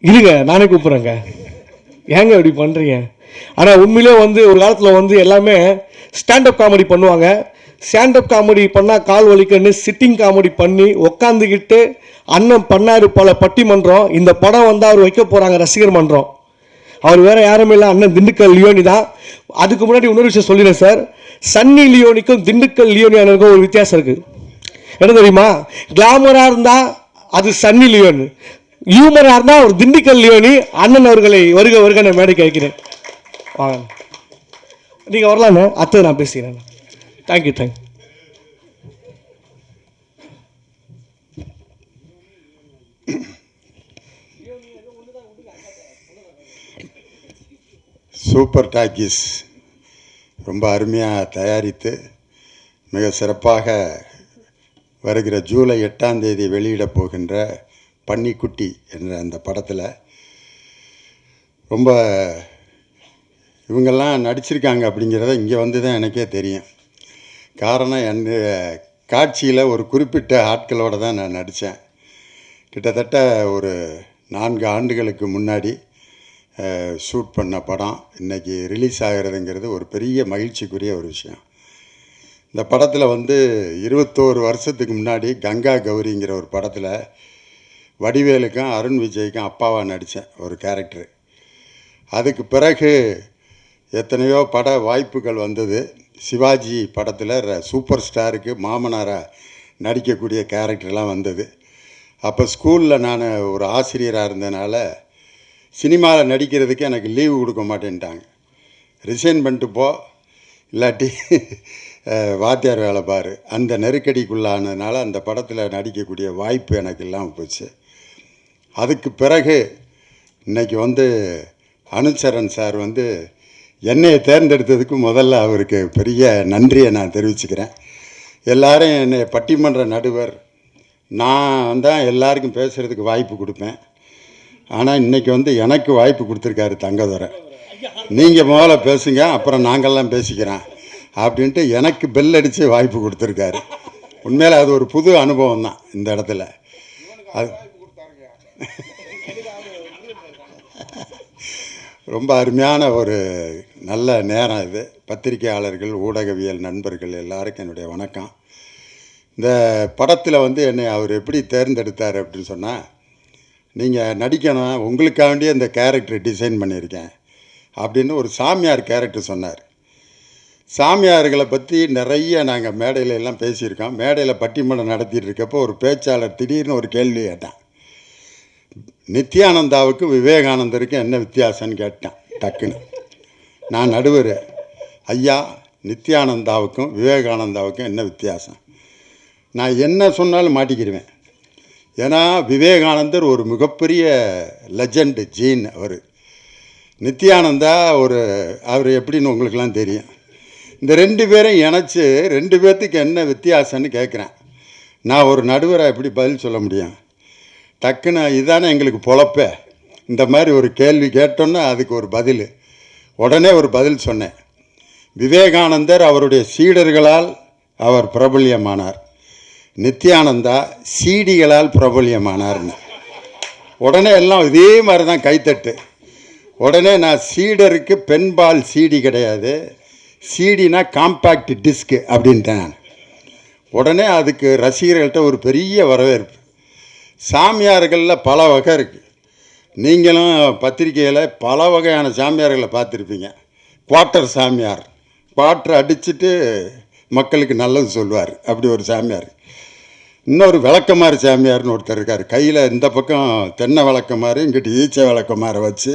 இருங்க நானே கூப்பிட்றேங்க. ஏங்க இப்படி பண்ணுறீங்க? ஆனால் உண்மையிலே வந்து ஒரு காலத்தில் வந்து எல்லாமே ஸ்டாண்டப் காமெடி பண்ணுவாங்க. ஸ்டாண்டப் காமெடி பண்ணால் கால் வலிக்கன்னு சிட்டிங் காமெடி பண்ணி உக்காந்துக்கிட்டு அண்ணன் பண்ணார் பல பட்டிமன்றம். இந்த படம் வந்து அவர் வைக்க போகிறாங்க ரசிகர் மன்றம். அவர் வேறு யாருமே இல்லை, அண்ணன் திண்டுக்கல் லியோனி தான். அதுக்கு முன்னாடி இன்னொரு விஷயம் சொல்லிடுறேன் சார். சன்னி லியோனிக்கும் திண்டுக்கல் லியோனி அண்ணனுக்கும் ஒரு வித்தியாசம் இருக்குது. என்ன தெரியுமா? கிளாமராக இருந்தால் அது சன்னி லியோன், ஹியூமராக இருந்தால் ஒரு திண்டுக்கல் லியோனி. அண்ணன் அவர்களை வருக வருக நான் மேடைக்கு வைக்கிறேன். வாங்க, நீங்கள் வரலான்னு அத்தை நான் பேசிக்கிறேன். Thank you thank you. சூப்பர் டாக்கீஸ் ரொம்ப அருமையாக தயாரித்து மிக சிறப்பாக வருகிற ஜூலை 8ஆம் தேதி வெளியிடப் போகின்ற பன்னிக்குட்டி என்ற அந்த படத்தில் ரொம்ப இவங்கெல்லாம் நடிச்சிருக்காங்க அப்படிங்கிறத இங்கே வந்து தான் எனக்கே தெரியும். காரணம், என் காட்சியில் ஒரு குறிப்பிட்ட ஆட்களோடு தான் நான் நடித்தேன். கிட்டத்தட்ட ஒரு 4 ஆண்டுகளுக்கு முன்னாடி ஷூட் பண்ண படம் இன்றைக்கி ரிலீஸ் ஆகிறதுங்கிறது ஒரு பெரிய மகிழ்ச்சிக்குரிய ஒரு விஷயம். இந்த படத்தில் வந்து 21 வருஷத்துக்கு முன்னாடி கங்கா கௌரிங்கிற ஒரு படத்தில் வடிவேலுக்கும் அருண் விஜய்க்கும் அப்பாவாக நடித்தேன் ஒரு கேரக்டரு. அதுக்கு பிறகு எத்தனையோ பட வாய்ப்புகள் வந்தது. சிவாஜி படத்தில் சூப்பர் ஸ்டாருக்கு மாமனாராக நடிக்கக்கூடிய கேரக்டர்லாம் வந்தது. அப்போ ஸ்கூலில் நான் ஒரு ஆசிரியராக இருந்தனால சினிமாவில் நடிக்கிறதுக்கு எனக்கு லீவு கொடுக்க மாட்டேன்ட்டாங்க. ரிசைன் பண்ணிட்டு போ, இல்லாட்டி வாத்தியார் வேலை பாரு. அந்த நெருக்கடிக்குள்ளானதுனால அந்த படத்தில் நடிக்கக்கூடிய வாய்ப்பு எனக்கு இல்லாமல் போச்சு. அதுக்கு பிறகு இன்றைக்கி வந்து அனுச்சரன் சார் வந்து என்னையை தேர்ந்தெடுத்ததுக்கு முதல்ல அவருக்கு பெரிய நன்றியை நான் தெரிவிச்சுக்கிறேன். எல்லாரும் என்னை பட்டிமன்ற நடுவர், நான் தான் எல்லாருக்கும் பேசுகிறதுக்கு வாய்ப்பு கொடுப்பேன். ஆனால் இன்றைக்கி வந்து எனக்கு வாய்ப்பு கொடுத்துருக்காரு தங்கதுரை. நீங்கள் முதல்ல பேசுங்க, அப்புறம் நாங்கள்லாம் பேசிக்கிறேன் அப்படின்ட்டு எனக்கு பெல் அடித்து வாய்ப்பு கொடுத்துருக்காரு. உண்மையில் அது ஒரு புது அனுபவம் தான் இந்த இடத்துல. அது ரொம்ப அருமையான ஒரு நல்ல நேரம் இது. பத்திரிகையாளர்கள், ஊடகவியல் நண்பர்கள் எல்லாருக்கும் என்னுடைய வணக்கம். இந்த படத்தில் வந்து என்னை அவர் எப்படி தேர்ந்தெடுத்தார் அப்படின்னு சொன்னால், நீங்கள் நடிக்கணும், உங்களுக்காண்டியே இந்த கேரக்டர் டிசைன் பண்ணியிருக்கேன் அப்படின்னு ஒரு சாமியார் கேரக்டர் சொன்னார். சாமியார்களை பற்றி நிறைய நாங்கள் மேடையில் எல்லாம் பேசியிருக்கோம். மேடையில் பட்டிமன்றம் நடத்திட்டு இருக்கப்போ ஒரு பேச்சாளர் திடீர்னு ஒரு கேள்வி கேட்டான். நித்யானந்தாவுக்கும் விவேகானந்தருக்கும் என்ன வித்தியாசம்னு கேட்டேன் டக்குன்னு. நான் நடுவர், ஐயா நித்யானந்தாவுக்கும் விவேகானந்தாவுக்கும் என்ன வித்தியாசம்? நான் என்ன சொன்னாலும் மாட்டிக்கிடுவேன். ஏன்னா விவேகானந்தர் ஒரு மிகப்பெரிய லெஜண்டு ஜீன். அவர் நித்யானந்தா அவர் எப்படின்னு உங்களுக்கெல்லாம் தெரியும். இந்த 2 பேரையும் இணைச்சி 2 பேர்த்துக்கு என்ன வித்தியாசம்னு கேட்குறேன். நான் ஒரு நடுவராக எப்படி பதில் சொல்ல முடியும்? டக்குன்னு இதுதானே எங்களுக்கு பொழப்பே. இந்த மாதிரி ஒரு கேள்வி கேட்டோன்னா அதுக்கு ஒரு பதில், உடனே ஒரு பதில் சொன்னேன். விவேகானந்தர் அவருடைய சீடர்களால் அவர் பிரபல்யமானார், நித்யானந்தா சீடிகளால் பிரபல்யமானார்னு. உடனே எல்லாம் இதே மாதிரி தான் கைத்தட்டு. உடனே நான் சீடருக்கு பெண்பால் சீடி கிடையாது, சீடினா காம்பேக்ட் டிஸ்க்கு அப்படின்ட்டேன் நான். உடனே அதுக்கு ரசிகர்கள்ட்ட ஒரு பெரிய வரவேற்பு. சாமியார்களில் பல வகை இருக்குது. நீங்களும் பத்திரிகையில் பல வகையான சாமியார்களை பார்த்துருப்பீங்க. குவார்ட்டர் சாமியார், குவார்ட்டர் அடிச்சுட்டு மக்களுக்கு நல்லது சொல்லுவார், அப்படி ஒரு சாமியார். இன்னொரு விளக்கமாறு சாமியார்னு ஒருத்தர் இருக்கார். கையில் இந்த பக்கம் தென்னை விளக்கமாறு, இங்கிட்டு ஈச்சை விளக்கமாரை வச்சு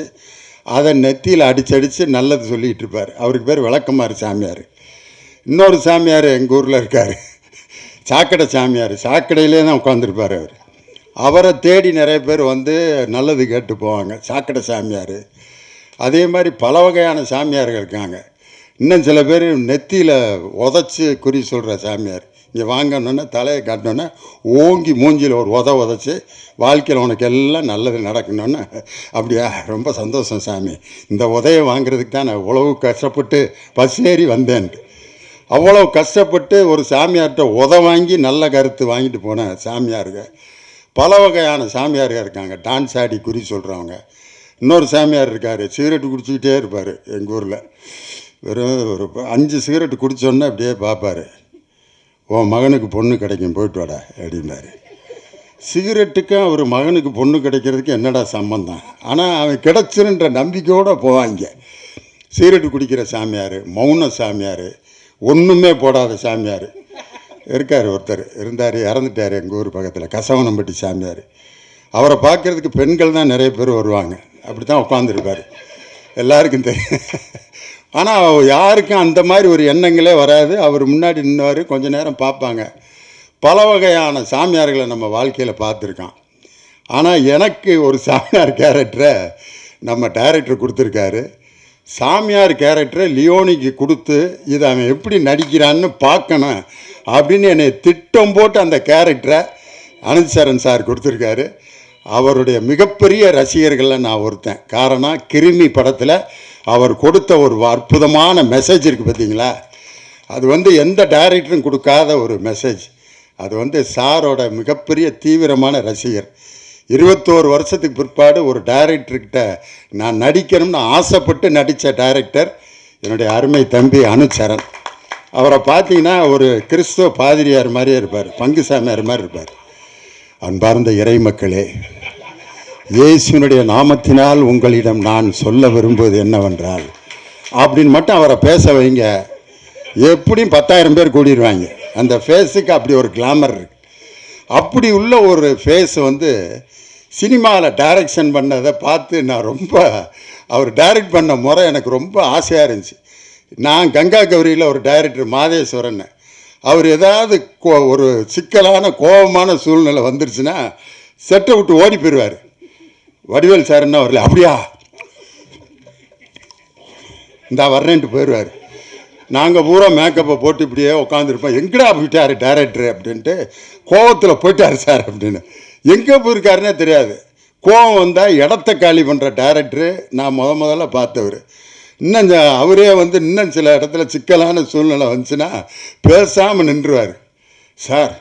அதை நெத்தியில் அடித்து நல்லது சொல்லிகிட்டு இருப்பார். அவருக்கு பேர் விளக்கமாறு சாமியார். இன்னொரு சாமியார் எங்கள் ஊரில் இருக்கார், சாக்கடை சாமியார். சாக்கடையிலே தான் உட்காந்துருப்பார் அவர். அவரை தேடி நிறைய பேர் வந்து நல்லது கேட்டு போவாங்க, சாக்கடை சாமியார். அதே மாதிரி பல வகையான சாமியார்கள் இருக்காங்க. இன்னும் சில பேர் நெத்தியில் உதச்சி குறி சொல்கிற சாமியார். இங்கே வாங்கணுன்னா தலையை காட்டினோன்னே ஓங்கி மூஞ்சியில் ஒரு உதச்சி வாழ்க்கையில் உனக்கு எல்லாம் நல்லது நடக்கணுன்னு. அப்படியா, ரொம்ப சந்தோஷம் சாமி, இந்த உதையை வாங்கிறதுக்கு தான் நான் இவ்வளவு கஷ்டப்பட்டு பஸ் ஏறி வந்தேன்ட்டு. அவ்வளோ கஷ்டப்பட்டு ஒரு சாமியார்கிட்ட வாங்கி நல்ல கருத்து வாங்கிட்டு போனேன் சாமியாருங்க. பல வகையான சாமியார்கள் இருக்காங்க. டான்ஸ் ஆடி குறி சொல்கிறவங்க. இன்னொரு சாமியார் இருக்கார், சிகரெட்டு குடிச்சிக்கிட்டே இருப்பார். எங்கள் ஊரில் வெறும் ஒரு 5 சிகரெட்டு குடித்தோன்னே அப்படியே பார்ப்பார். உன் மகனுக்கு பொண்ணு கிடைக்கும், போயிட்டு வாடா அப்படின்னாரு. சிகரெட்டுக்கும் அவர் மகனுக்கு பொண்ணு கிடைக்கிறதுக்கு என்னடா சம்பந்தம்? ஆனால் அவன் கிடச்சிருன்ற நம்பிக்கையோடு போவாங்க. சிகரெட்டு குடிக்கிற சாமியார், மௌன சாமியார், ஒன்றுமே போடாத சாமியார் இருக்கார். ஒருத்தர் இருந்தார், இறந்துட்டார் எங்கள் ஊர் பக்கத்தில், கசவனம்பட்டி சாமியார். அவரை பார்க்குறதுக்கு பெண்கள் தான் நிறைய பேர் வருவாங்க. அப்படி தான் உட்காந்துருப்பார், எல்லாருக்கும் தெரியும். ஆனால் யாருக்கும் அந்த மாதிரி ஒரு எண்ணங்களே வராது. அவர் முன்னாடி நின்றுவார், கொஞ்ச நேரம் பார்ப்பாங்க. பல வகையான சாமியார்களை நம்ம வாழ்க்கையில் பார்த்துருக்கான். ஆனால் எனக்கு ஒரு சாமியார் கேரக்டரை நம்ம டைரக்டர் கொடுத்துருக்காரு. சாமியார் கேரக்டரை லியோனிக்கு கொடுத்து இதை அவன் எப்படி நடிக்கிறான்னு பார்க்கணும் அப்படின்னு என்னை திட்டம் போட்டு அந்த கேரக்டரை அனந்த்சரண் சார் கொடுத்துருக்காரு. அவருடைய மிகப்பெரிய ரசிகர்களில் நான் ஒருத்தன். காரணம், கிருமி படத்தில் அவர் கொடுத்த ஒரு அற்புதமான மெசேஜ் இருக்குது பார்த்தீங்களா? அது எந்த டைரக்டரும் கொடுக்காத ஒரு மெசேஜ். அது சாரோட மிகப்பெரிய தீவிரமான ரசிகர். 21 வருஷத்துக்கு பிற்பாடு ஒரு டைரக்டர்கிட்ட நான் நடிக்கணும்னு ஆசைப்பட்டு நடித்த டைரக்டர் என்னுடைய அருமை தம்பி அனுச்சரன். அவரை பார்த்தீங்கன்னா ஒரு கிறிஸ்துவ பாதிரியார் மாதிரியே இருப்பார், பங்கு சாமியார் மாதிரி இருப்பார். அன்பார்ந்த இறை மக்களே, இயேசுனுடைய நாமத்தினால் உங்களிடம் நான் சொல்ல விரும்புவது என்னவென்றால் அப்படின்னு மட்டும் அவரை பேச வைங்க, எப்படியும் 10,000 பேர் கூடிடுவாங்க. அந்த ஃபேஸுக்கு அப்படி ஒரு கிளாமர் இருக்கு. அப்படி உள்ள ஒரு ஃபேஸ் சினிமாவில் டைரக்ஷன் பண்ணதை பார்த்து நான் ரொம்ப, அவர் டைரக்ட் பண்ண முறை எனக்கு ரொம்ப ஆசையாக இருந்துச்சு. நான் கங்கா கௌரியில் ஒரு டைரக்டர் மாதேஸ்வரன், அவர் ஏதாவது ஒரு சிக்கலான கோபமான சூழ்நிலை வந்துருச்சுன்னா செட்டை விட்டு ஓடி போயிடுவார். வடிவேல் சார் என்ன வரல, அப்படியா இந்தா வர்றேன்ட்டு போயிடுவார். நாங்கள் பூரா மேக்கப்பை போட்டு இப்படியே உட்காந்துருப்போம். எங்கடா போயிட்டார் டைரக்டர் அப்படின்ட்டு, கோவத்தில் போயிட்டார் சார் அப்படின்னு. எங்கே போயிருக்காருன்னே தெரியாது. கோவம் வந்தால் இடத்த காலி பண்ணுற டைரக்டரு நான் முதல்ல பார்த்தவர். இன்னும் அவரே இன்னும் சில இடத்துல சிக்கலான சூழ்நிலை வந்துச்சுன்னா பேசாமல் நின்றுவார். சார்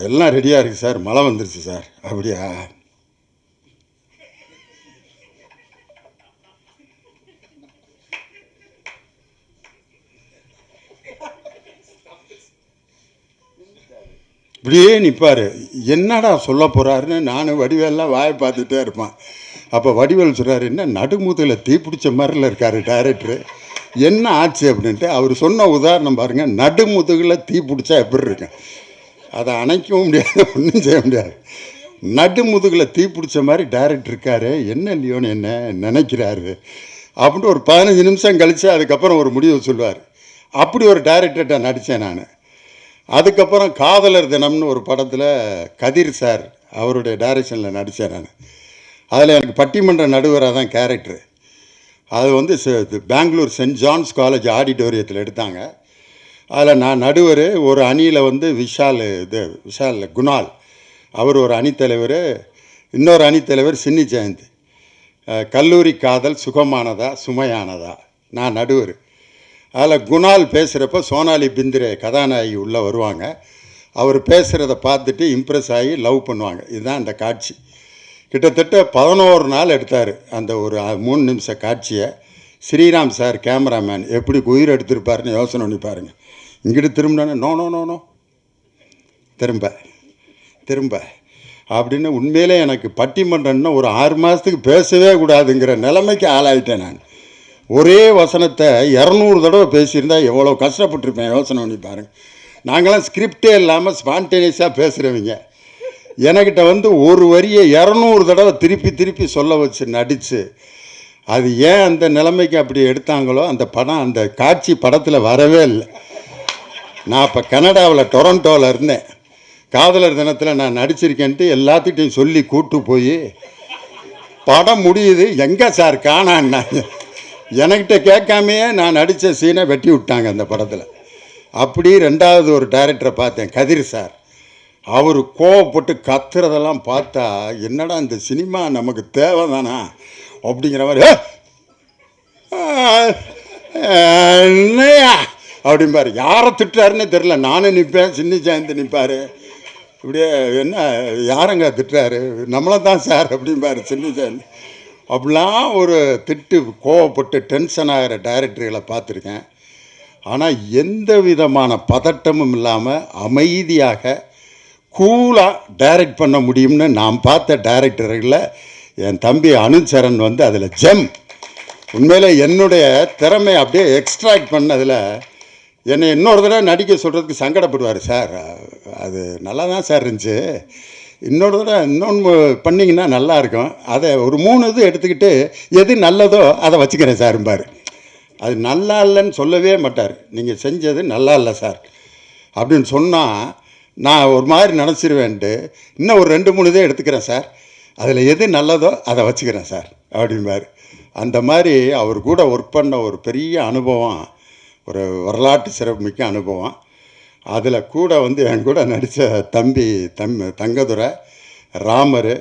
எல்லாம் ரெடியாக இருக்குது சார், மழை வந்துருச்சு சார். அப்படியா? இப்படியே நிற்பார். என்னடா சொல்ல போகிறாருன்னு நான் வடிவேல்லாம் வாயை பார்த்துட்டே இருப்பான். அப்போ வடிவேல் சொல்கிறார், என்ன நடுமுதுகில் தீப்பிடிச்ச மாதிரில இருக்கார் டைரக்டரு, என்ன ஆச்சு அப்படின்ட்டு. அவர் சொன்ன உதாரணம் பாருங்கள், நடுமுதுகில் தீ பிடிச்சா எப்படி இருக்கும், அதை அணைக்கவும் முடியாது, ஒன்றும் செய்ய முடியாது. நடுமுதுகில் தீ பிடிச்ச மாதிரி டைரக்டர் இருக்காரு, என்ன இல்லையோன்னு என்ன நினைக்கிறாரு அப்படின்ட்டு ஒரு 15 நிமிஷம் கழித்து அதுக்கப்புறம் ஒரு முடிவு சொல்லுவார். அப்படி ஒரு டைரக்டர்கிட்ட நடித்தேன் நான். அதுக்கப்புறம் காதலர் தினம்னு ஒரு படத்தில் கதிர் சார் அவருடைய டைரக்ஷனில் நடித்தேன் நான். அதில் எனக்கு பட்டிமன்ற நடுவராக தான் கேரக்டரு. அது பெங்களூர் சென்ட் ஜான்ஸ் காலேஜ் ஆடிட்டோரியத்தில் எடுத்தாங்க. அதில் நான் நடுவர். ஒரு அணியில் விஷால் குணால் அவர் ஒரு அணித்தலைவர், இன்னொரு அணித்தலைவர் சின்னி ஜெயந்த். கல்லூரி காதல் சுகமானதா சுமையானதா, நான் நடுவர். அதில் குணால் பேசுகிறப்ப சோனாலி பிந்திரே கதாநாயகி உள்ளே வருவாங்க. அவர் பேசுகிறத பார்த்துட்டு இம்ப்ரெஸ் ஆகி லவ் பண்ணுவாங்க. இதுதான் அந்த காட்சி. கிட்டத்தட்ட 11 நாள் எடுத்தார் அந்த ஒரு 3 நிமிஷ காட்சியை. ஸ்ரீராம் சார் கேமராமேன் எப்படி உயிர் எடுத்திருப்பாருன்னு யோசனை பண்ணி பாருங்கள். இங்கிட்டு திரும்பினோன்னே நோ நோ நோ நோ திரும்ப அப்படின்னு. உண்மையிலே எனக்கு பட்டிமன்றம்னா ஒரு 6 மாதத்துக்கு பேசவே கூடாதுங்கிற நிலைமைக்கு ஆளாயிட்டேன் நான். ஒரே வசனத்தை 200 தடவை பேசியிருந்தால் எவ்வளோ கஷ்டப்பட்டுருப்பேன் யோசனை பண்ணி பாருங்கள். நாங்களாம் ஸ்கிரிப்டே இல்லாமல் ஸ்பான்டேனியஸாக பேசுகிறவங்க. என்கிட்ட ஒரு வரியை 200 தடவை திருப்பி சொல்ல வச்சு நடித்து, அது ஏன் அந்த நிலைமைக்கு அப்படி எடுத்தாங்களோ அந்த படம், அந்த காட்சி படத்தில் வரவே இல்லை. நான் இப்போ கனடாவில் டொரண்டோவில் இருந்தேன். காதலர் தினத்தில் நான் நடிச்சிருக்கேன்ட்டு எல்லாத்திட்டையும் சொல்லி கூட்டு போய் படம் முடியுது, எங்கே சார் காணான்னாங்க. என்கிட்ட கேட்காமையே நான் நடித்த சீனை வெட்டி விட்டாங்க அந்த படத்தில். அப்படி 2வது ஒரு டைரக்டரை பார்த்தேன், கதிர் சார். அவர் கோவப்பட்டு கத்துறதெல்லாம் பார்த்தா என்னடா இந்த சினிமா நமக்கு தேவைதானா அப்படிங்கிற மாதிரி என்னையா அப்படிம்பார். யாரை திட்டுறாருன்னு தெரில. நானும் நிற்பேன், சின்னி ஜெயந்தி நிற்பார். இப்படியே என்ன யாருங்க திட்டுறாரு, நம்மளை தான் சார் அப்படிம்பாரு சின்னசாமி. அப்படிலாம் ஒரு திட்டு கோவப்பட்டு டென்ஷன் ஆகிற டைரக்டர்களை பார்த்துருக்கேன். ஆனால் எந்த விதமான பதட்டமும் இல்லாமல் அமைதியாக கூலாக டைரக்ட் பண்ண முடியும்னு நான் பார்த்த டைரக்டர்களில் என் தம்பி அனுசரன் வந்து அதில் ஜெம். உண்மையில் என்னுடைய திறமை அப்படியே எக்ஸ்ட்ராக்ட் பண்ணதில் என்னை இன்னொரு தடவை நடிக்க சொல்கிறதுக்கு சங்கடப்படுவார். சார் அது நல்லா தான் சார் இருந்துச்சு, இன்னொரு தடவை இன்னொன்று பண்ணிங்கன்னா நல்லாயிருக்கும், அதை ஒரு 3 இது எடுத்துக்கிட்டு எது நல்லதோ அதை வச்சுக்கிறேன் சார்ம்பார். அது நல்லா இல்லைன்னு சொல்லவே மாட்டார். நீங்கள் செஞ்சது நல்லா இல்லை சார் அப்படின்னு சொன்னால் நான் ஒரு மாதிரி நினச்சிருவேன்ட்டு இன்னும் ஒரு 2-3 இதை எடுத்துக்கிறேன் சார், அதில் எது நல்லதோ அதை வச்சுக்கிறேன் சார் அப்படிம்பார். அந்த மாதிரி அவர் கூட ஒர்க் பண்ண ஒரு பெரிய அனுபவம், ஒரு வரலாற்று சிறப்புமிக்க அனுபவம். அதில் கூட வந்து என் கூட நடித்த தங்கதுரை, ராமர்,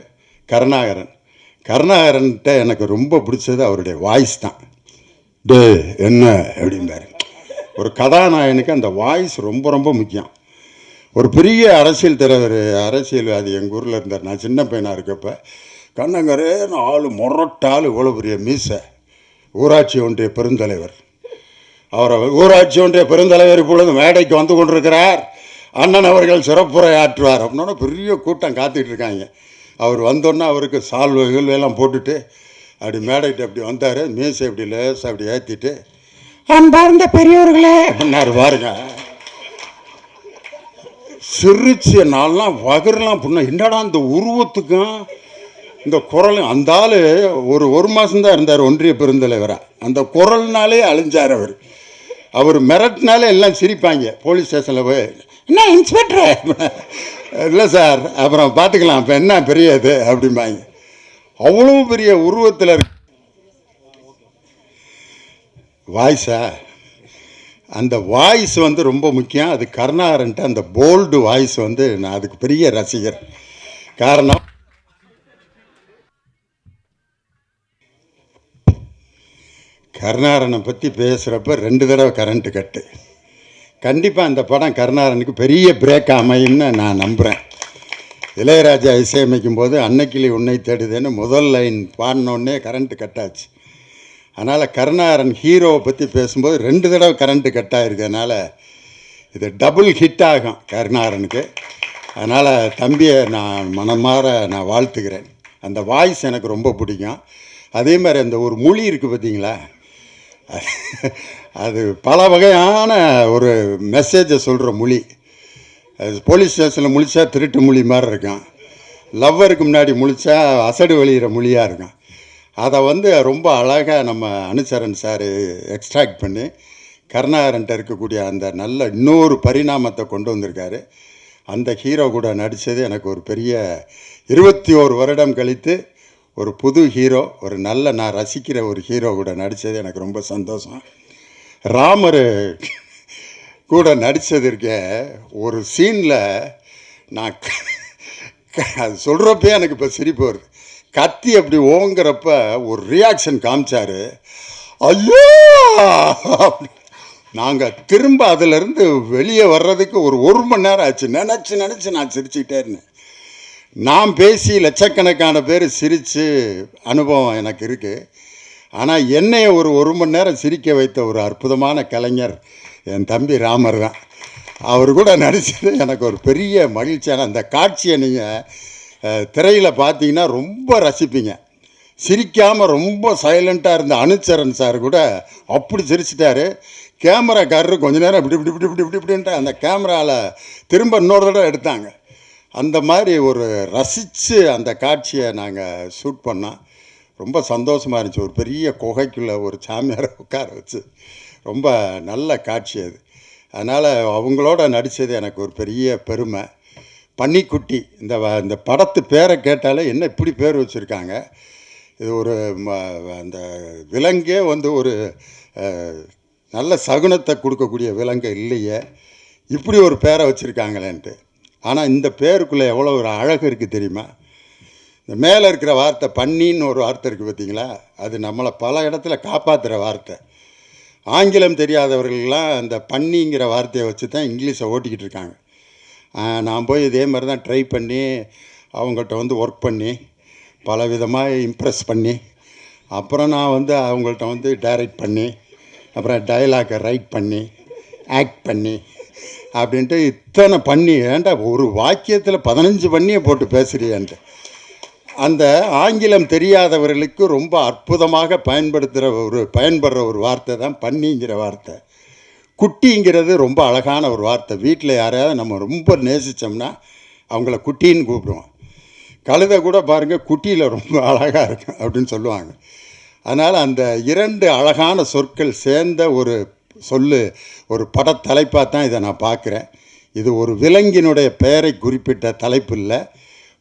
கருணாகரன்கிட்ட எனக்கு ரொம்ப பிடிச்சது அவருடைய வாய்ஸ் தான். டே என்ன அப்படிம்பாரு. ஒரு கதாநாயகனுக்கு அந்த வாய்ஸ் ரொம்ப ரொம்ப முக்கியம். ஒரு பெரிய அரசியல் தலைவர், அரசியல்வாதி எங்கள் ஊரில் இருந்தார். நான் சின்ன பையனாக இருக்கப்போ கண்ணங்கரே ஆள் முரட்டாள், இவ்வளோ பெரிய மீசை, ஊராட்சி ஒன்றிய பெருந்தலைவர். அவரை ஊராட்சி ஒன்றிய பெருந்தலைவர் இப்பொழுது மேடைக்கு வந்து கொண்டிருக்கிறார், அண்ணன் அவர்கள் சிறப்புரை ஆற்றுவார் அப்படின்னா பெரிய கூட்டம் காத்துக்கிட்டு இருக்காங்க. அவர் வந்தோன்னா அவருக்கு சால்வைகள் எல்லாம் போட்டுட்டு அப்படி மேடைட்டு அப்படி வந்தார். மீசை அப்படி லேசாக அப்படி ஏற்றிட்டு அன்பார்ந்த பெரியவர்களே அப்படின்னாரு பாருங்க. சிரிச்சு நான்லாம் வகரெலாம் புண்ண, என்னடா இந்த உருவத்துக்கும் இந்த குரலும். அந்த ஆள் ஒரு மாதம்தான் இருந்தார் ஒன்றிய பெருந்தலைவராக. அந்த குரல்னாலே அழிஞ்சார் அவர். அவர் மிரட்டினாலே எல்லாம் சிரிப்பாங்க. போலீஸ் ஸ்டேஷனில் போய் என்ன இன்ஸ்பெக்டர், இல்லை சார் அப்புறம் பார்த்துக்கலாம், இப்போ என்ன பெரிய இது அப்படிம்பாங்க. அவ்வளோ பெரிய உருவத்தில் இருக்கு வாய்ஸா. அந்த வாய்ஸ் வந்து ரொம்ப முக்கியம். அது கருணாகரன்ட்டு அந்த போல்டு வாய்ஸ் வந்து நான் அதுக்கு பெரிய ரசிகர். காரணம் கருணாகரனை பற்றி பேசுகிறப்ப 2 தடவை கரண்ட்டு கட்டு. கண்டிப்பாக அந்த படம் கருணாகரனுக்கு பெரிய பிரேக் அமையும்னு நான் நம்புகிறேன். இளையராஜா இசையமைக்கும் போது அன்னைக்கிளி உன்னை தேடுதேன்னு முதல் லைன் பாடினோடனே கரண்ட்டு கட்டாச்சு. அதனால் கருணாகரன் ஹீரோவை பற்றி பேசும்போது 2 தடவை கரண்ட்டு கட்டாயிருக்கிறதுனால இது டபுள் ஹிட் ஆகும் கருணாகரனுக்கு. அதனால் தம்பியை நான் மனமாற நான் வாழ்த்துக்கிறேன். அந்த வாய்ஸ் எனக்கு ரொம்ப பிடிக்கும். அதே மாதிரி அந்த ஒரு மொழி இருக்குது பார்த்தீங்களா, அது பல வகையான ஒரு மெசேஜை சொல்கிற மொழி. அது போலீஸ் ஸ்டேஷனில் முழிச்சா திருட்டு மொழி மாதிரி இருக்கும், லவ்வருக்கு முன்னாடி முழிச்சா அசடு வெளியிற மொழியாக இருக்கும். அதை வந்து ரொம்ப அழகாக நம்ம அனுசரன் சார் எக்ஸ்ட்ராக்ட் பண்ணி கருணாகரன்ட்ட இருக்கக்கூடிய அந்த நல்ல இன்னொரு பரிணாமத்தை கொண்டு வந்திருக்காரு. அந்த ஹீரோ கூட நடித்தது எனக்கு ஒரு பெரிய 21 வருடம் கழித்து ஒரு புது ஹீரோ, ஒரு நல்ல நான் ரசிக்கிற ஒரு ஹீரோ கூட நடித்தது எனக்கு ரொம்ப சந்தோஷம். ராமர் கூட நடித்ததற்க ஒரு சீனில் நான் அது சொல்கிறப்பே எனக்கு இப்போ சிரிப்பு வருது. கத்தி அப்படி ஓங்கிறப்ப ஒரு ரியாக்ஷன் காமிச்சார், ஐயோ. நாங்கள் திரும்ப அதிலிருந்து வெளியே வர்றதுக்கு ஒரு மணி நேரம் ஆச்சு. நினச்சி நான் சிரிச்சுக்கிட்டே இருந்தேன். நான் பேசி லட்சக்கணக்கான பேர் சிரித்து அனுபவம் எனக்கு இருக்குது. ஆனால் என்னைய ஒரு மணி நேரம் சிரிக்க வைத்த ஒரு அற்புதமான கலைஞர் என் தம்பி ராமர் தான். அவர் கூட நடித்தது எனக்கு ஒரு பெரிய மகிழ்ச்சியான அந்த காட்சியை நீங்கள் திரையில் பார்த்தீங்கன்னா ரொம்ப ரசிப்பீங்க. சிரிக்காமல் ரொம்ப சைலண்ட்டாக இருந்த அனுசரன் சார் கூட அப்படி சிரிச்சிட்டாரு. கேமராக்காரரு கொஞ்ச நேரம் இப்படின்ட்டு அந்த கேமராவில் திரும்ப இன்னொரு தடவை எடுத்தாங்க. அந்த மாதிரி ஒரு ரசித்து அந்த காட்சியை நாங்கள் ஷூட் பண்ணோம். ரொம்ப சந்தோஷமாக இருந்துச்சு. ஒரு பெரிய குகைக்குள்ளே ஒரு சாமியாரை உட்கார வச்சு ரொம்ப நல்ல காட்சி அது. அதனால் அவங்களோட நடித்தது எனக்கு ஒரு பெரிய பெருமை. பன்னிக்குட்டி இந்த படத்து பேரை கேட்டாலே என்ன இப்படி பேர் வச்சுருக்காங்க. இது ஒரு அந்த விலங்கே வந்து ஒரு நல்ல சகுனத்தை கொடுக்கக்கூடிய விலங்கு இல்லையே, இப்படி ஒரு பேரை வச்சுருக்காங்களேன்ட்டு. ஆனால் இந்த பேருக்குள்ளே எவ்வளோ ஒரு அழகு இருக்குது தெரியுமா? இந்த மேலே இருக்கிற வார்த்தை பன்னின்னு ஒரு வார்த்தை இருக்குது பார்த்தீங்களா, அது நம்மளை பல இடத்துல காப்பாற்றுற வார்த்தை. ஆங்கிலம் தெரியாதவர்கள்லாம் அந்த பன்னிங்கிற வார்த்தையை வச்சு தான் இங்கிலீஷை ஓட்டிக்கிட்டு இருக்காங்க. நான் போய் இதே மாதிரி தான் ட்ரை பண்ணி அவங்கள்ட்ட வந்து ஒர்க் பண்ணி பல விதமாக இம்ப்ரெஸ் பண்ணி அப்புறம் நான் வந்து அவங்கள்ட்ட வந்து டைரக்ட் பண்ணி அப்புறம் டயலாக்கை ரைட் பண்ணி ஆக்ட் பண்ணி அப்படின்ட்டு இத்தனை பண்ணி ஏன்டா ஒரு வாக்கியத்தில் 15 பண்ணியை போட்டு பேசுகிறியான்ட்டு அந்த ஆங்கிலம் தெரியாதவர்களுக்கு ரொம்ப அற்புதமாக பயன்படுற ஒரு வார்த்தை தான் பண்ணிங்கிற வார்த்தை. குட்டிங்கிறது ரொம்ப அழகான ஒரு வார்த்தை. வீட்டில் யாரையாவது நம்ம ரொம்ப நேசித்தோம்னா அவங்கள குட்டின்னு கூப்பிடுவோம். கழுதை கூட பாருங்கள் குட்டியில் ரொம்ப அழகாக இருக்கும் அப்படின்னு சொல்லுவாங்க. அதனால் அந்த 2 அழகான சொற்கள் சேர்ந்த ஒரு ஒரு படத்தலைப்பாக தான் இதை நான் பார்க்குறேன். இது ஒரு விலங்கினுடைய பெயரை குறிப்பிட்ட தலைப்பு இல்லை.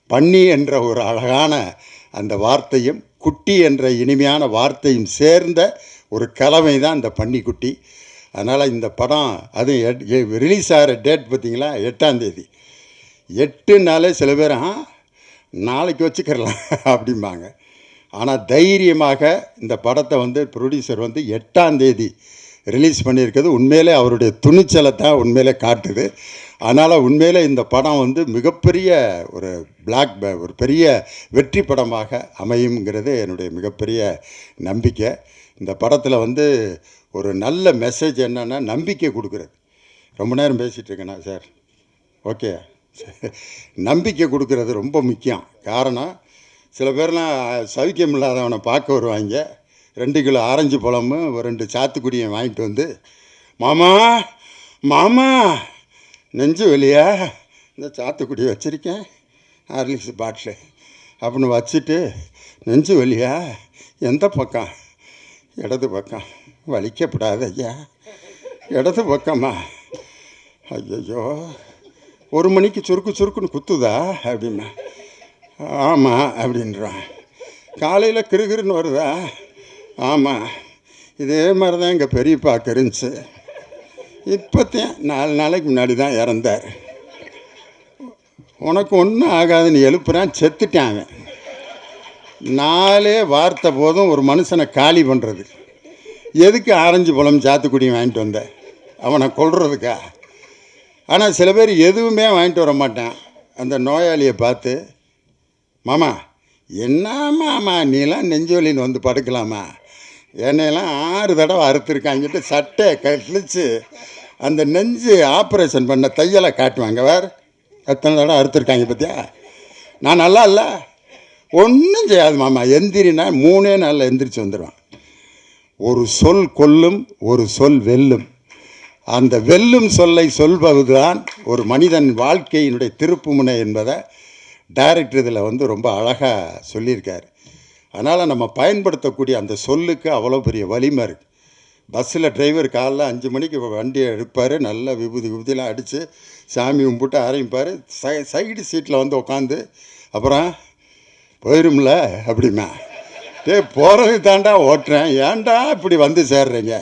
பன்னி என்ற ஒரு அழகான அந்த வார்த்தையும் குட்டி என்ற இனிமையான வார்த்தையும் சேர்ந்த ஒரு கலவை தான் இந்த பன்னிக்குட்டி. அதனால் இந்த படம் அது ரிலீஸ் ஆகிற டேட் பார்த்திங்களா 8ஆம் தேதி. 8னாலே சில பேர் நாளைக்கு வச்சுக்கிறலாம் அப்படிம்பாங்க. ஆனால் தைரியமாக இந்த படத்தை வந்து ப்ரொடியூசர் வந்து 8ஆம் தேதி ரிலீஸ் பண்ணியிருக்கிறது உண்மையிலே அவருடைய துணிச்சலை தான் உண்மையிலே காட்டுது. அதனால் உண்மையிலே இந்த படம் வந்து மிகப்பெரிய ஒரு பெரிய வெற்றி படமாக அமையுங்கிறது என்னுடைய மிகப்பெரிய நம்பிக்கை. இந்த படத்தில் வந்து ஒரு நல்ல மெசேஜ் என்னென்னா நம்பிக்கை கொடுக்குறது. ரொம்ப நேரம் பேசிகிட்டு இருக்கேண்ணா சார், ஓகே. நம்பிக்கை கொடுக்கறது ரொம்ப முக்கியம். காரணம் சில பேர்லாம் சவிக்கம் இல்லாதவனை பார்க்க வருவாங்க. 2 கிலோ ஆரஞ்சு பழமும் 2 சாத்துக்குடியை வாங்கிட்டு வந்து, மாமா மாமா நெஞ்சு வலியா, இந்த சாத்துக்குடி வச்சுருக்கேன் ஹார்லிக்ஸ் பாட்டில் அப்படின்னு வச்சுட்டு, நெஞ்சு வலியா எந்த பக்கம்? இடது பக்கம். வலிக்கப்படாது ஐயா, இடது பக்கமா? ஐயோ 1 மணிக்கு சுருக்குன்னு குத்துதா அப்படின்னா, ஆமாம் அப்படின்றான். காலையில் கிருகிருன்னு வருதா? ஆமாம். இதே மாதிரி தான் எங்கள் பெரியப்பாக்கு இருந்துச்சு. இப்போத்தையும் 4 நாளைக்கு முன்னாடி தான் இறந்தார். உனக்கு ஒன்றும் ஆகாதுன்னு எழுப்புறான், செத்துட்டான் அவன். 4 வார்த்தை போதும் ஒரு மனுஷனை காலி பண்ணுறது. எதுக்கு ஆரஞ்சு பழம் சாத்துக்குடி வாங்கிட்டு வந்த? அவனை கொல்றதுக்கா? ஆனால் சில பேர் எதுவுமே வாங்கிட்டு வர மாட்டான். அந்த நோயாளியை பார்த்து, மாமா என்ன மாமா நீலாம் நெஞ்சு வலின்னு வந்து படுக்கலாமா? என்னையெல்லாம் 6 தடவை அறுத்துருக்காங்கிட்டு சட்டையை கழிச்சு அந்த நெஞ்சு ஆப்ரேஷன் பண்ண தையலை காட்டுவாங்க. வேறு எத்தனை தடவை அறுத்துருக்காங்க பார்த்தியா? நான் நல்லா இல்லை, ஒன்றும் செய்யாது மாமா, எந்திரினா 3 நாளில் எந்திரிச்சு வந்துடுவான். ஒரு சொல் கொல்லும், ஒரு சொல் வெல்லும். அந்த வெல்லும் சொல்லை சொல்வதுதான் ஒரு மனிதன் வாழ்க்கையினுடைய திருப்புமுனை என்பதை டைரக்டர் இதில் வந்து ரொம்ப அழகாக சொல்லியிருக்கார். அதனால் நம்ம பயன்படுத்தக்கூடிய அந்த சொல்லுக்கு அவ்வளோ பெரிய வலிமை இருக்குது. பஸ்ஸில் டிரைவர் காலைல 5 மணிக்கு வண்டியை எடுப்பார், நல்லா விபூதிலாம் அடித்து சாமி கும்பிட்டு ஆரம்பிப்பார். சைடு சீட்டில் வந்து உட்காந்து அப்புறம் போயிடும்ல அப்படிமா, போகிறது தாண்டா ஓட்டுறேன், ஏன்டா இப்படி வந்து சேர்றீங்க?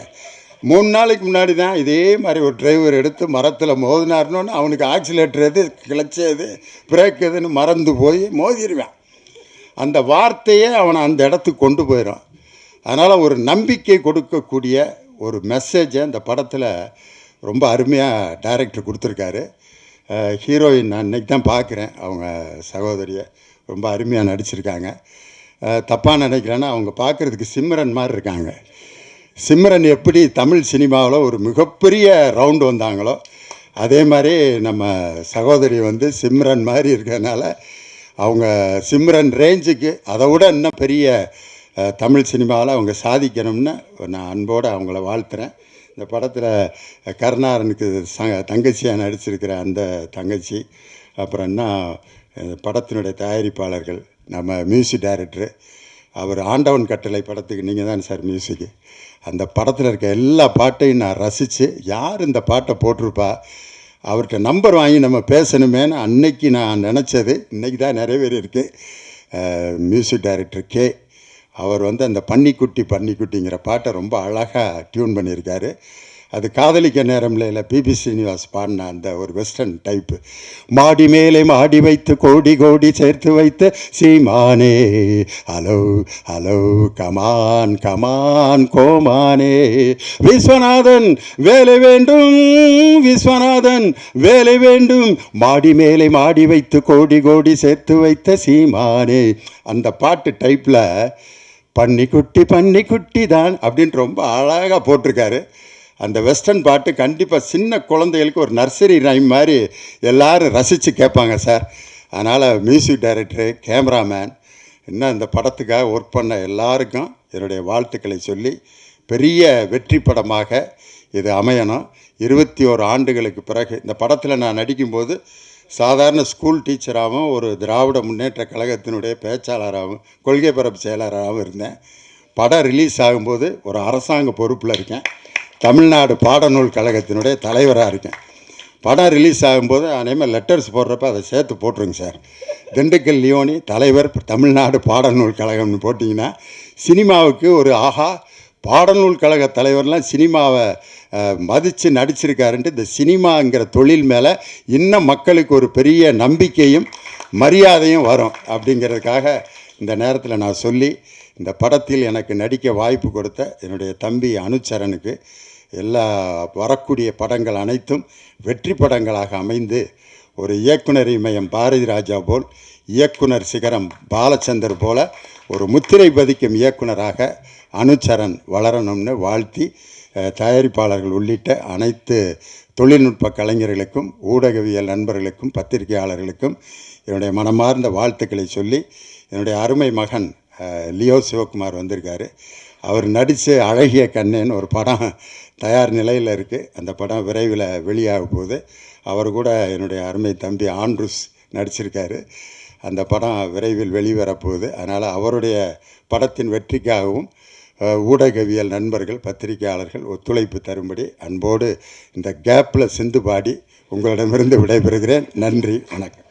3 நாளைக்கு முன்னாடி தான் இதே மாதிரி ஒரு டிரைவர் எடுத்து மரத்தில் மோதினார்னோன்னு அவனுக்கு ஆக்சிலேட்டர் எது கிளச்சு எது பிரேக் எதுன்னு மறந்து போய் மோதிடுவான். அந்த வார்த்தையே அவனை அந்த இடத்துக்கு கொண்டு போயிடும். அதனால் ஒரு நம்பிக்கை கொடுக்கக்கூடிய ஒரு மெசேஜை அந்த படத்தில் ரொம்ப அருமையாக டைரக்டர் கொடுத்துருக்காரு. ஹீரோயின் நான் இன்றைக்கி தான் பார்க்குறேன், அவங்க சகோதரியை ரொம்ப அருமையாக நடிச்சிருக்காங்க. தப்பாக நினைக்கிறேன்னா அவங்க பார்க்குறதுக்கு சிம்ரன் மாதிரி இருக்காங்க. சிம்ரன் எப்படி தமிழ் சினிமாவில் ஒரு மிகப்பெரிய ரவுண்டு வந்தாங்களோ அதே மாதிரி நம்ம சகோதரி வந்து சிம்ரன் மாதிரி இருக்கிறதுனால அவங்க சிம்ரன் ரேஞ்சுக்கு அதை விட இன்னும் பெரிய தமிழ் சினிமாவில் அவங்க சாதிக்கணும்னு நான் அன்போடு அவங்கள வாழ்த்துறேன். இந்த படத்தில் கருணாரனுக்கு தங்கச்சியாக நடிச்சிருக்கிற அந்த தங்கச்சி, அப்புறம் என்ன படத்தினுடைய தயாரிப்பாளர்கள், நம்ம மியூசிக் டைரக்டரு, அவர் ஆண்டவன் கட்டளை படத்துக்கு நீங்கள் தான் சார் மியூசிக்கு. அந்த படத்தில் இருக்க எல்லா பாட்டையும் நான் ரசித்து, யார் இந்த பாட்டை போட்டிருப்பா, அவர்கிட்ட நம்பர் வாங்கி நம்ம பேசணுமேனு அன்னைக்கு நான் நினச்சது இன்றைக்கி தான் நிறைவேறியிருக்கு. மியூசிக் டைரக்டர் கே அவர் வந்து அந்த பன்னிக்குட்டிங்கிற பாட்டை ரொம்ப அழகாக டியூன் பண்ணியிருக்காரு. அது காதலிக்க நேரம்ல இல்லை பிபி ஸ்ரீனிவாஸ் பாடின அந்த ஒரு வெஸ்டர்ன் டைப்பு. மாடி மேலே மாடி வைத்து கோடி கோடி சேர்த்து வைத்த சீமானே, ஹலோ ஹலோ கமான் கமான் கோமானே, விஸ்வநாதன் வேலை வேண்டும், விஸ்வநாதன் வேலை வேண்டும், மாடி மேலே மாடி வைத்து கோடி கோடி சேர்த்து வைத்த சீமானே. அந்த பாட்டு டைப்பில் பன்னி குட்டி தான் அப்படின்ட்டு ரொம்ப அழகாக போட்டிருக்காரு. அந்த வெஸ்டர்ன் பாட்டு கண்டிப்பாக சின்ன குழந்தைகளுக்கு ஒரு நர்சரி ரைம் மாதிரி எல்லோரும் ரசித்து கேட்பாங்க சார். அதனால் மியூசிக் டைரக்டரு, கேமராமேன், இன்னும் இந்த படத்துக்காக ஒர்க் பண்ண எல்லாருக்கும் என்னுடைய வாழ்த்துக்களை சொல்லி, பெரிய வெற்றி படமாக இது அமையணும். 21 ஆண்டுகளுக்கு பிறகு இந்த படத்தில் நான் நடிக்கும்போது சாதாரண ஸ்கூல் டீச்சராகவும் ஒரு திராவிட முன்னேற்ற கழகத்தினுடைய பேச்சாளராகவும் கொள்கை பரப்பு செயலாளராகவும் இருந்தேன். படம் ரிலீஸ் ஆகும்போது ஒரு அரசாங்க பொறுப்பில் இருக்கேன். தமிழ்நாடு பாடநூல் கழகத்தினுடைய தலைவராக இருக்கேன். படம் ரிலீஸ் ஆகும்போது அதேமாதிரி லெட்டர்ஸ் போடுறப்ப அதை சேர்த்து போட்டுருங்க சார். திண்டுக்கல் லியோனி தலைவர் தமிழ்நாடு பாடநூல் கழகம்னு போட்டிங்கன்னா சினிமாவுக்கு ஒரு ஆஹா, பாடநூல் கழக தலைவர்லாம் சினிமாவை மதித்து நடிச்சிருக்காருன்ட்டு இந்த சினிமாங்கிற தொழில் மேலே இன்னும் மக்களுக்கு ஒரு பெரிய நம்பிக்கையும் மரியாதையும் வரும் அப்படிங்கிறதுக்காக இந்த நேரத்தில் நான் சொல்லி, இந்த படத்தில் எனக்கு நடிக்க வாய்ப்பு கொடுத்த என்னுடைய தம்பி அனுச்சரனுக்கு எல்லா வரக்கூடிய படங்கள் அனைத்தும் வெற்றி படங்களாக அமைந்து ஒரு இயக்குனர் இமயம் பாரதி ராஜா போல், இயக்குனர் சிகரம் பாலச்சந்தர் போல ஒரு முத்திரை பதிக்கும் இயக்குனராக அனுச்சரன் வளரணும்னு வாழ்த்தி, தயாரிப்பாளர்கள் உள்ளிட்ட அனைத்து தொழில்நுட்ப கலைஞர்களுக்கும் ஊடகவியல் நண்பர்களுக்கும் பத்திரிகையாளர்களுக்கும் என்னுடைய மனமார்ந்த வாழ்த்துக்களை சொல்லி, என்னுடைய அருமை மகன் லியோ சிவகுமார் வந்திருக்காரு. அவர் நடித்த அழகிய கண்ணேன்னு ஒரு படம் தயார் நிலையில் இருக்குது. அந்த படம் விரைவில் வெளியாக போகுது. அவர் கூட என்னுடைய அருமை தம்பி ஆண்ட்ரூஸ் நடிச்சிருக்காரு. அந்த படம் விரைவில் வெளிவரப்போகுது. அதனால் அவருடைய படத்தின் வெற்றிக்காகவும் ஊடகவியல் நண்பர்கள், பத்திரிகையாளர்கள் ஒத்துழைப்பு தரும்படி அன்போடு இந்த கேப்பில் சிந்து பாடி உங்களிடமிருந்து விடைபெறுகிறேன். நன்றி, வணக்கம்.